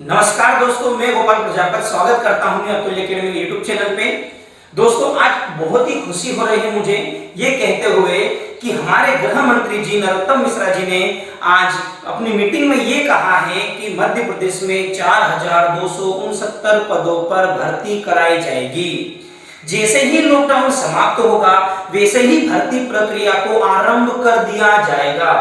नमस्कार दोस्तों, मैं गोपाल प्रजापति स्वागत करता हूं अतुल्य अकेडमी यूट्यूब चैनल पे। दोस्तों, आज बहुत ही खुशी हो रही है मुझे ये कहते हुए कि हमारे गृह मंत्री जी नरोत्तम मिश्रा जी ने आज अपनी मीटिंग में ये कहा है कि मध्य प्रदेश में 4269 पदों पर भर्ती कराई जाएगी। जैसे ही लॉकडाउन समाप्त होगा वैसे ही भर्ती प्रक्रिया को आरंभ कर दिया जाएगा।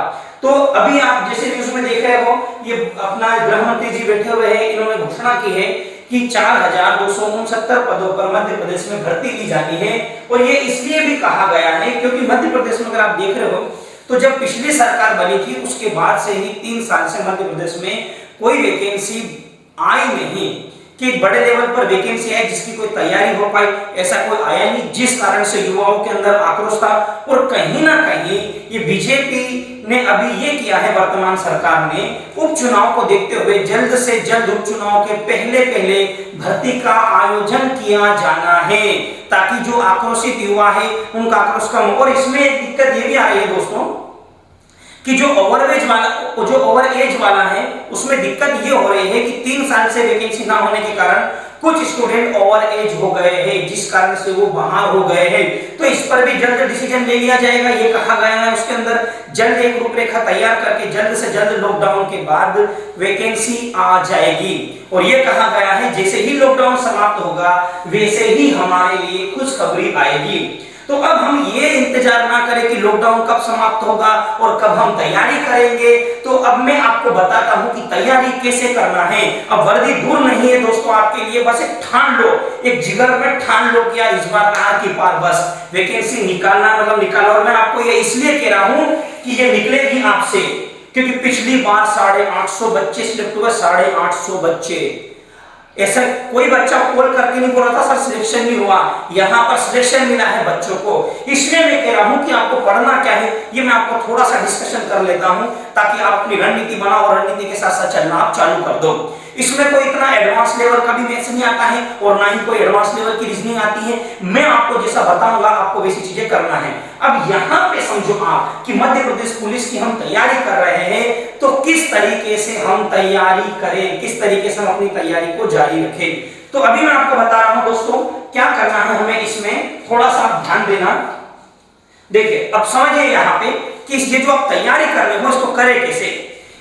तो अभी आप जैसे न्यूज में देख रहे हो, ये अपना गृह मंत्री जी बैठे हुए हैं, इन्होंने घोषणा की है कि 4269 पदों पर मध्य प्रदेश में भर्ती की जानी है। और ये इसलिए भी कहा गया है क्योंकि मध्य प्रदेश में अगर आप देख रहे हो तो जब पिछली सरकार बनी थी उसके बाद से ही 3 साल से मध्य प्रदेश में कोई वैकेंसी आई नहीं कि बड़े लेवल पर वैकेंसी है जिसकी कोई तैयारी हो पाई, ऐसा कोई आया नहीं, जिस कारण से युवाओं के अंदर आक्रोश था। और कहीं ना कहीं ये बीजेपी ने अभी ये किया है, वर्तमान सरकार ने उपचुनाव को देखते हुए जल्द से जल्द उपचुनाव के पहले पहले भर्ती का आयोजन किया जाना है ताकि जो आक्रोशित युवा है उनका आक्रोश कम हो। और इसमें एक दिक्कत ये भी आ रही है दोस्तों कि जो ओवर एज वाला है उसमें दिक्कत ये हो रही है कि 3 साल से वैकेंसी ना होने के कारण कुछ स्टूडेंट ओवर एज हो गए हैं, जिस कारण से वो बाहर हो गए हैं। तो इस पर भी जल्द डिसीजन ले लिया जाएगा, ये कहा गया है। उसके अंदर जल्द एक रूपरेखा तैयार करके जल्द से जल्द लॉकडाउन के बाद वैकेंसी आ जाएगी। और ये कहा गया है जैसे ही लॉकडाउन समाप्त होगा वैसे ही हमारे लिए खुशखबरी आएगी। तो अब हम ये इंतजार ना करें कि लॉकडाउन कब समाप्त होगा और कब हम तैयारी करेंगे। तो अब मैं आपको बताता हूं कि तैयारी कैसे करना है। अब वर्दी दूर नहीं है दोस्तों आपके लिए, बस एक ठान लो, एक जिगर में ठान लो कि इस बार आर की पार बस वैकेंसी निकालना मतलब निकालो। और मैं आपको ये इसलिए कह रहा हूं कि ये निकलेगी आपसे क्योंकि पिछली बार 850 बच्चे सिलेक्ट हुए, 850 बच्चे। ऐसा कोई बच्चा कॉल करके नहीं बोल रहा था सर सिलेक्शन नहीं हुआ, यहाँ पर सिलेक्शन मिला है बच्चों को। इसलिए मैं कह रहा हूँ कि आपको पढ़ना क्या है ये मैं आपको थोड़ा सा डिस्कशन कर लेता हूँ ताकि आप अपनी रणनीति बनाओ और रणनीति के साथ साथ चलना आप चालू कर दो। इसमें कोई इतना एडवांस लेवल का भी मैथ्स नहीं आता है और ना ही कोई एडवांस लेवल की रीजनिंग आती है। मैं आपको जैसा बताऊंगा आपको वैसी चीजें करना है। अब यहाँ पे समझो आप कि मध्य प्रदेश पुलिस की हम तैयारी कर रहे हैं, तो किस तरीके से हम तैयारी करें, किस तरीके से हम अपनी तैयारी को जारी रखें। तो अभी मैं आपको बता रहा हूं दोस्तों क्या करना है हमें, इसमें थोड़ा सा ध्यान देना। देखिए अब समझिए यहाँ पे कि ये जो आप तैयारी कर रहे हो इसको करें कैसे।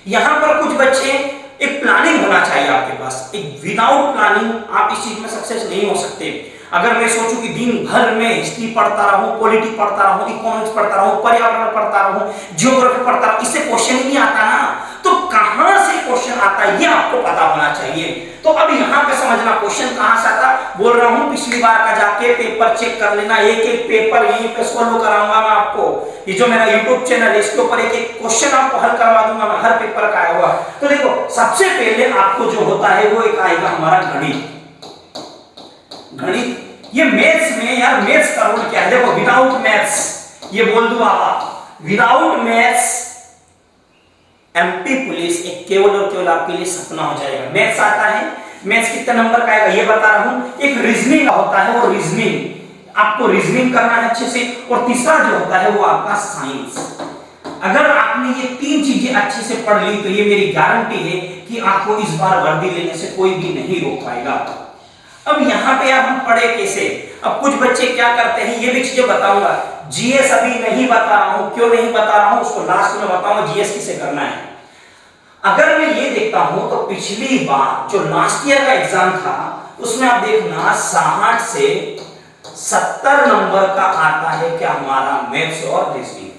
यहाँ पर कुछ बच्चे एक प्लानिंग होना चाहिए आपके पास, एक विदाउट प्लानिंग आप इस चीज में सक्सेस नहीं हो सकते। अगर मैं सोचूं कि दिन भर में हिस्ट्री पढ़ता रहूं, पॉलिटी पढ़ता रहूं, इकोनॉमिक्स पढ़ता रहूं, पर्यावरण पढ़ता रहूं, ज्योग्राफी पढ़ता रहूं, इससे क्वेश्चन ही नहीं आता ना। तो कहां से क्वेश्चन आता है ये आपको पता होना चाहिए। तो अब यहाँ पे समझना क्वेश्चन कहां से आता, बोल रहा हूं पिछली बार का जाके पेपर चेक कर लेना, एक एक पेपर यहीं पे सॉल्व कराऊंगा मैं आपको। ये जो मेरा यूट्यूब चैनल है इसके ऊपर एक एक क्वेश्चन आपको हल करवा दूंगा मैं, हर पेपर का आया हुआ। तो देखो सबसे पहले आपको जो होता है वो एक आएगा हमारा गणित। गणित ये मैथ्स में यार मैथ्स का रूल क्या है, देखो विदाउट मैथ्स ये बोल दूं आप, विदाउट मैथ्स एमपी पुलिस एक केवल और केवल आपके लिए सपना हो जाएगा। मैथ्स आता है, मैथ्स कितने नंबर का आएगा ये बता रहा हूं। एक रीजनिंग होता है और रीजनिंग आपको रीजनिंग करना है अच्छे से। और तीसरा जो होता है वो आपका साइंस। अगर आपने ये 3 चीजें अच्छे से पढ़ ली तो ये मेरी गारंटी है कि आपको इस बार वर्दी लेने से कोई भी नहीं रोक पाएगा। अब यहाँ पे आप हम पढ़े कैसे। अब कुछ बच्चे क्या करते हैं ये भी चीजें बताऊंगा। जीएस अभी नहीं बता रहा हूं, क्यों नहीं बता रहा हूं उसको लास्ट में बताऊंगा जीएस किसे करना है। अगर मैं ये देखता हूं तो पिछली बार जो लास्ट ईयर का एग्जाम था उसमें आप देखना 60 से 70 नंबर का आता है क्या हमारा मैथ्स और रीजनिंग।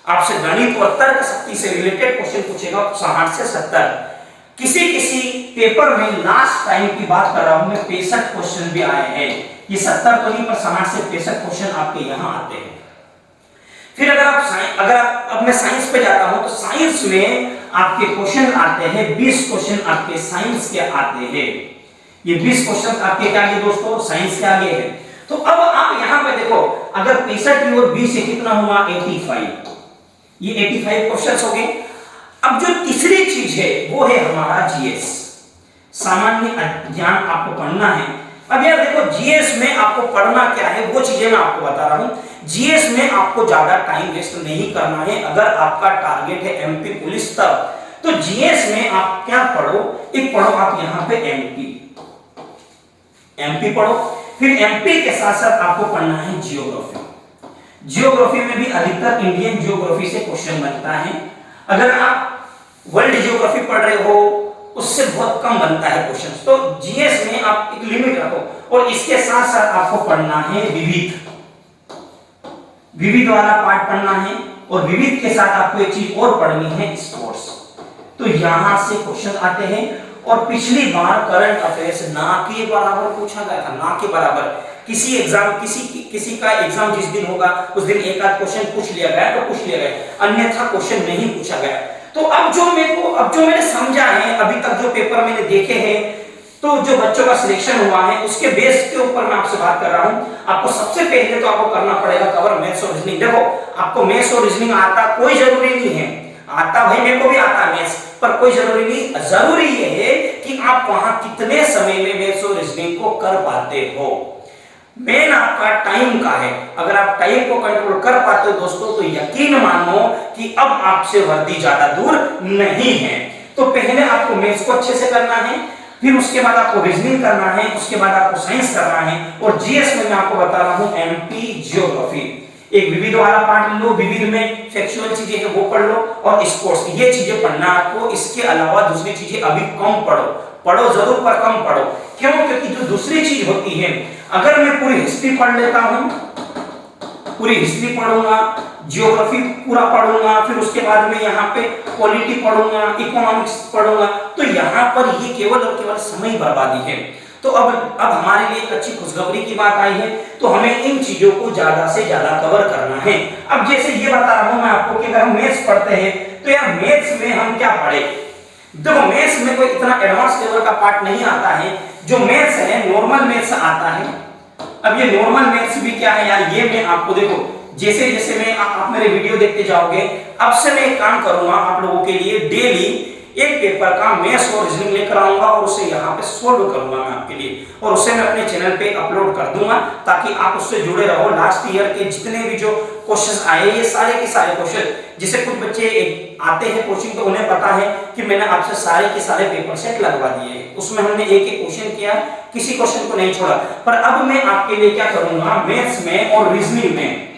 आपसे गणित और तर्क शक्ति से रिलेटेड क्वेश्चन पूछेगा 60 से 70। किसी किसी पेपर में लास्ट टाइम की बात कर रहा हूं मैं 65 क्वेश्चन भी आए हैं। ये 70 तो नहीं पर 60 से 65 क्वेश्चन आपके यहां आते हैं। फिर अगर आप अब मैं साइंस पे जाता हूं तो साइंस में आपके क्वेश्चन आते हैं 20 क्वेश्चन आपके साइंस के आते हैं। ये 20 क्वेश्चन आपके क्या आगे दोस्तों साइंस के आगे है। तो अब आप यहां पे देखो अगर 65 और 20 से कितना हुआ 85, ये 85 क्वेश्चंस हो गए। अब जो तीसरी चीज है वो है हमारा जीएस, सामान्य ज्ञान आपको पढ़ना है। अब यार देखो जीएस में आपको पढ़ना क्या है वो चीजें मैं आपको बता रहा हूं। जीएस में आपको ज्यादा टाइम वेस्ट नहीं करना है। अगर आपका टारगेट है एमपी पुलिस तब तो जीएस में आप क्या पढ़ो, एक पढ़ो आप यहां पे एमपी, एमपी पढ़ो। फिर एमपी के साथ साथ आपको पढ़ना है जियोग्राफी। जियोग्राफी में भी अधिकतर इंडियन जियोग्राफी से क्वेश्चन बनता है। अगर आप वर्ल्ड जियोग्राफी पढ़ रहे हो उससे बहुत कम बनता है क्वेश्चन। तो जीएस में आप एक लिमिट रखो। और इसके साथ साथ आपको पढ़ना है विविध, विविध वाला पार्ट पढ़ना है। और विविध के साथ आपको एक चीज और पढ़नी है, स्पोर्ट्स। तो यहां से क्वेश्चन आते हैं। और पिछली बार करंट अफेयर्स ना के बराबर पूछा गया था, ना के बराबर। किसी एग्जाम किसी का एग्जाम जिस दिन होगा उस दिन एक आध क्वेश्चन पूछ लिया गया तो पूछ लिया गया, अन्यथा क्वेश्चन नहीं पूछा गया। तो अब जो मैंने समझा है, अभी तक जो पेपर मैंने देखे हैं, तो जो बच्चों का सिलेक्शन हुआ है उसके बेस के ऊपर मैं आपसे बात कर रहा हूं। आपको सबसे पहले तो आपको करना पड़ेगा कवर मैथ्स और रीजनिंग। देखो आपको मैथ्स और रीजनिंग आता कोई जरूरी नहीं है, आता भाई मेरे को भी आता मैथ्स, पर कोई जरूरी नहीं। जरूरी ये है कि आप वहां कितने समय में मैथ्स और रीजनिंग को कर पाते हो। मेन आपका टाइम का है। अगर आप टाइम को कंट्रोल कर पाते हो दोस्तों, तो यकीन मानो कि अब आपसे वर्दी ज्यादा दूर नहीं है। तो पहले आपको मैथ्स को अच्छे से करना है, फिर उसके बाद आपको रीजनिंग करना है, उसके बाद आपको साइंस करना है। और जीएस में मैं आपको बता रहा हूं एमपी जियोग्राफी। एक विविध वाला पार्ट लो, विविध में फैक्चुअल चीजें हैं वो पढ़ लो, और स्पोर्ट्स ये चीजें पढ़ना आपको। इसके अलावा दूसरी चीजें अभी कम पढ़ो, पढ़ो जरूर पर कम पढ़ो। क्यों? क्योंकि जो दूसरी चीज होती है, अगर मैं पूरी हिस्ट्री पढ़ लेता हूं, पूरी हिस्ट्री पढ़ूंगा, जियोग्राफी पूरा पढ़ूंगा, फिर उसके बाद में यहाँ पे पॉलिटी पढ़ूंगा, इकोनॉमिक्स पढ़ूंगा, तो यहाँ पर ये केवल और केवल समय बर्बादी है। तो अब हमारे लिए एक अच्छी खुशखबरी की बात आई है, तो हमें इन चीजों को ज्यादा से ज्यादा कवर करना है। अब जैसे ये बता रहा हूं मैं आपको कि अगर हम मैथ्स पढ़ते हैं तो यार मैथ्स में हम क्या पढ़े। देखो मैथ्स में कोई इतना एडवांस लेवल का पार्ट नहीं आता है। जो मैथ्स है नॉर्मल मैथ्स आता है। अब ये नॉर्मल मैथ्स भी क्या है यार, ये मैं आपको देखो जैसे जैसे मैं आप मेरे वीडियो देखते जाओगे, अब से मैं एक काम करूंगा आप लोगों के लिए, डेली एक पेपर का मैथ्स और रीजनिंग लेकर आऊंगा और उसे यहाँ पे सोल्व करूंगा मैं आपके लिए, और उसे मैं अपने चैनल पे अपलोड कर दूंगा ताकि आप उससे जुड़े रहो। लास्ट ईयर के जितने भी जो क्वेश्चन आए, ये सारे के सारे क्वेश्चन, जिसे कुछ बच्चे आते हैं कोचिंग तो उन्हें पता है कि मैंने आपसे सारे के सारे पेपर सेट लगवा दिए, उसमें हमने एक एक क्वेश्चन किया, किसी क्वेश्चन को नहीं छोड़ा। पर अब मैं आपके लिए क्या करूंगा, मैथ्स में और रीजनिंग में,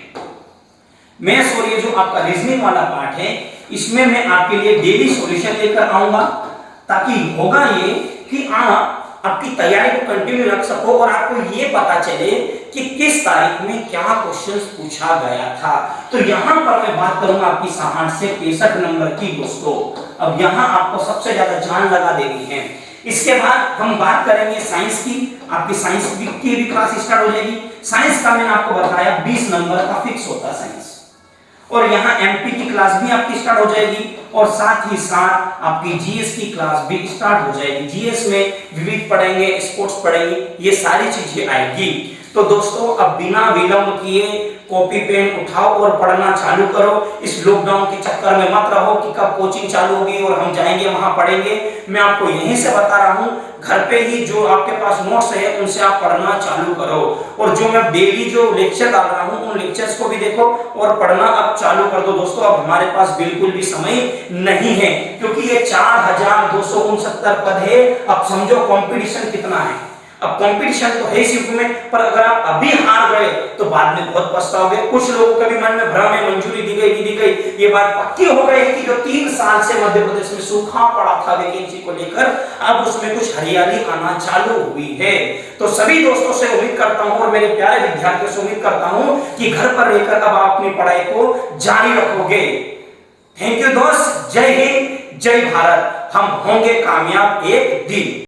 मैथ्स और ये जो आपका रीजनिंग वाला पार्ट है, इसमें मैं आपके लिए डेली सॉल्यूशन लेकर आऊंगा, ताकि होगा ये कि आप आपकी तैयारी को कंटिन्यू रख सको और आपको ये पता चले कि किस तारीख में क्या क्वेश्चन पूछा गया था। तो यहां पर मैं बात करूंगा आपकी 60 से 65 नंबर की दोस्तों। अब यहां आपको सबसे ज्यादा जान लगा देनी है। इसके बाद हम बात करेंगे साइंस की। आपकी साइंस की भी क्लास स्टार्ट हो जाएगी। साइंस का मैंने आपको बताया 20 नंबर का फिक्स होता है साइंस, और यहाँ एमपी की क्लास भी आपकी स्टार्ट हो जाएगी, और साथ ही साथ आपकी जीएस की क्लास भी स्टार्ट हो जाएगी। जीएस में विविध पढ़ेंगे, स्पोर्ट्स पढ़ेंगे, ये सारी चीजें आएगी। तो दोस्तों अब बिना विलंब किए कॉपी पेन उठाओ और पढ़ना चालू करो। इस लॉकडाउन के चक्कर में मत रहो कि कब कोचिंग चालू होगी और हम जाएंगे वहां पढ़ेंगे। मैं आपको यहीं से बता रहा हूं, घर पे ही जो आपके पास नोट्स है उनसे आप पढ़ना चालू करो, और जो मैं डेली जो लेक्चर डाल रहा हूं उन लेक्चर्स को भी देखो और पढ़ना अब चालू कर दो दोस्तों। अब हमारे पास बिल्कुल भी समय नहीं है, क्योंकि ये 4269 पद है। अब समझो कंपटीशन कितना है। अब कंपटीशन तो है इस युग में, पर अगर आप अभी हार गए तो बाद में बहुत पछताओगे। कुछ लोगों के भी मन में भ्रम है, मंजूरी दी गई, ये बात पक्की हो गई है कि जो 3 साल से मध्य प्रदेश में सूखा पड़ा था वैकेंसी को लेकर, अब उसमें कुछ हरियाली आना चालू हुई है। तो सभी दोस्तों से उम्मीद करता हूं और मेरे प्यारे विद्यार्थियों से उम्मीद करता हूं कि घर पर रहकर अब आप अपनी पढ़ाई को जारी रखोगे। थैंक यू दोस्त। जय हिंद, जय भारत। हम होंगे कामयाब एक दिन।